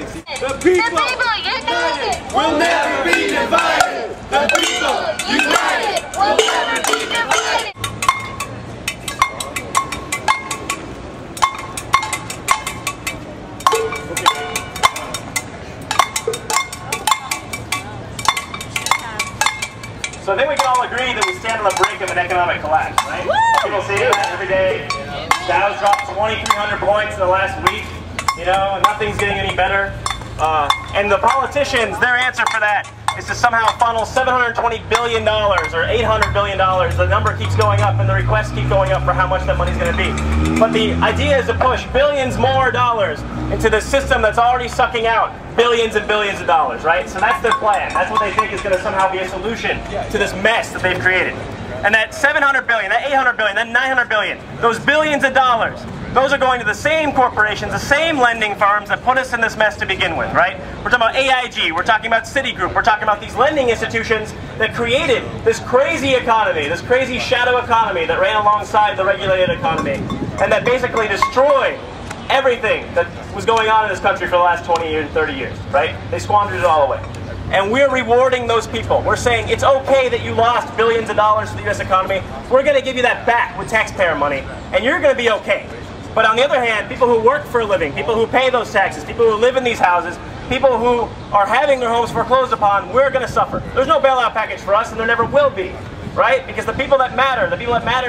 The people united will never be divided. The people united will never be divided. So I think we can all agree that we stand on the brink of an economic collapse, right? People see that every day. Dow's dropped 2,300 points in the last week, you know, and nothing's getting any better. And the politicians, their answer for that is to somehow funnel $720 billion or $800 billion. The number keeps going up and the requests keep going up for how much that money's going to be. But the idea is to push billions more dollars into the system that's already sucking out billions and billions of dollars, right? So that's their plan. That's what they think is going to somehow be a solution to this mess that they've created. And that $700 billion, that $800 billion, that $900 billion, those billions of dollars, those are going to the same corporations, the same lending firms that put us in this mess to begin with, right? We're talking about AIG, we're talking about Citigroup, we're talking about these lending institutions that created this crazy economy, this crazy shadow economy that ran alongside the regulated economy, and that basically destroyed everything that was going on in this country for the last 20 years, 30 years, right? They squandered it all away. And we're rewarding those people. We're saying it's okay that you lost billions of dollars to the US economy. We're going to give you that back with taxpayer money, and you're going to be okay. But on the other hand, people who work for a living, people who pay those taxes, people who live in these houses, people who are having their homes foreclosed upon, we're going to suffer. There's no bailout package for us, and there never will be, right? Because the people that matter,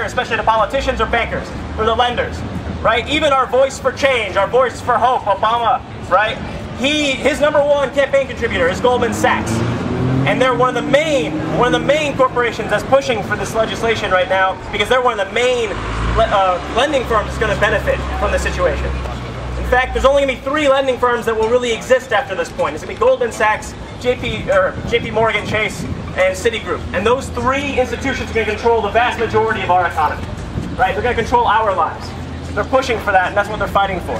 especially the politicians or bankers, or the lenders, right? Even our voice for change, our voice for hope, Obama, right? His #1 campaign contributor is Goldman Sachs. And they're one of the main corporations that's pushing for this legislation right now, because they're one of the main lending firms that's going to benefit from the situation. In fact, there's only going to be 3 lending firms that will really exist after this point. It's going to be Goldman Sachs, JP Morgan Chase, and Citigroup. And those 3 institutions are going to control the vast majority of our economy. Right? They're going to control our lives. They're pushing for that, and that's what they're fighting for.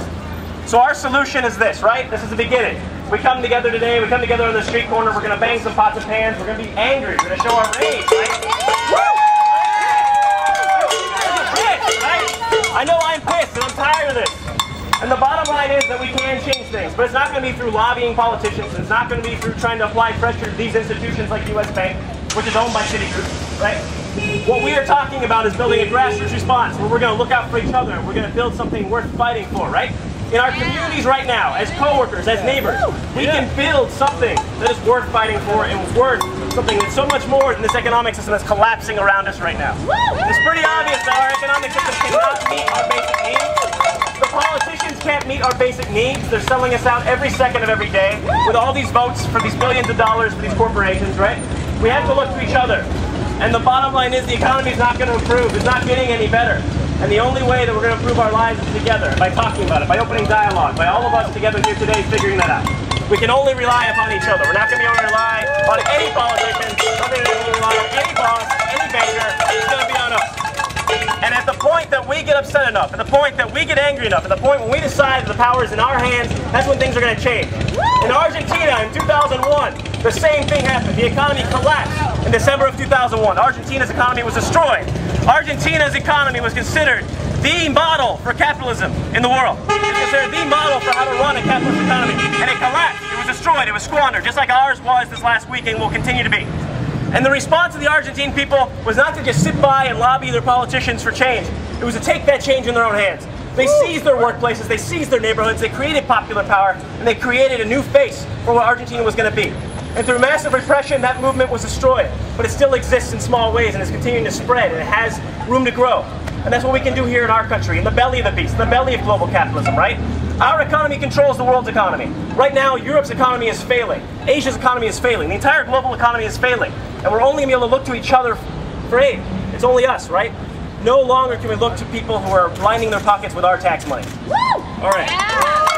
So our solution is this, right? This is the beginning. We come together today, we come together on the street corner, we're going to bang some pots and pans, we're going to be angry, we're going to show our rage, right? Woo! I know I'm pissed and I'm tired of this. And the bottom line is that we can change things, but it's not going to be through lobbying politicians, it's not going to be through trying to apply pressure to these institutions like US Bank, which is owned by Citigroup, right? What we are talking about is building a grassroots response where we're going to look out for each other and we're going to build something worth fighting for, right? In our communities right now, as co-workers, as neighbors, we can build something that is worth fighting for and worth something that's so much more than this economic system that's collapsing around us right now. It's pretty obvious that our economic system cannot meet our basic needs. The politicians can't meet our basic needs. They're selling us out every second of every day with all these votes for these billions of dollars for these corporations, right? We have to look to each other. And the bottom line is the economy is not going to improve. It's not getting any better. And the only way that we're going to improve our lives is together, by talking about it, by opening dialogue, by all of us together here today figuring that out. We can only rely upon each other. We're not going to be able to rely on any politician, we're not going to be able to rely on any boss, any banker. It's going to be on us. And at the point that we get upset enough, at the point that we get angry enough, at the point when we decide that the power is in our hands, that's when things are going to change. In Argentina in 2001, the same thing happened. The economy collapsed in December of 2001. Argentina's economy was destroyed. Argentina's economy was considered the model for capitalism in the world. It was considered the model for how to run a capitalist economy. And it collapsed. It was destroyed. It was squandered, just like ours was this last week and will continue to be. And the response of the Argentine people was not to just sit by and lobby their politicians for change. It was to take that change in their own hands. They seized their workplaces, they seized their neighborhoods, they created popular power, and they created a new face for what Argentina was going to be. And through massive repression, that movement was destroyed. But it still exists in small ways, and it's continuing to spread, and it has room to grow. And that's what we can do here in our country, in the belly of the beast, in the belly of global capitalism, right? Our economy controls the world's economy. Right now, Europe's economy is failing. Asia's economy is failing. The entire global economy is failing. And we're only going to be able to look to each other for aid. It's only us, right? No longer can we look to people who are lining their pockets with our tax money. Woo! All right. Yeah.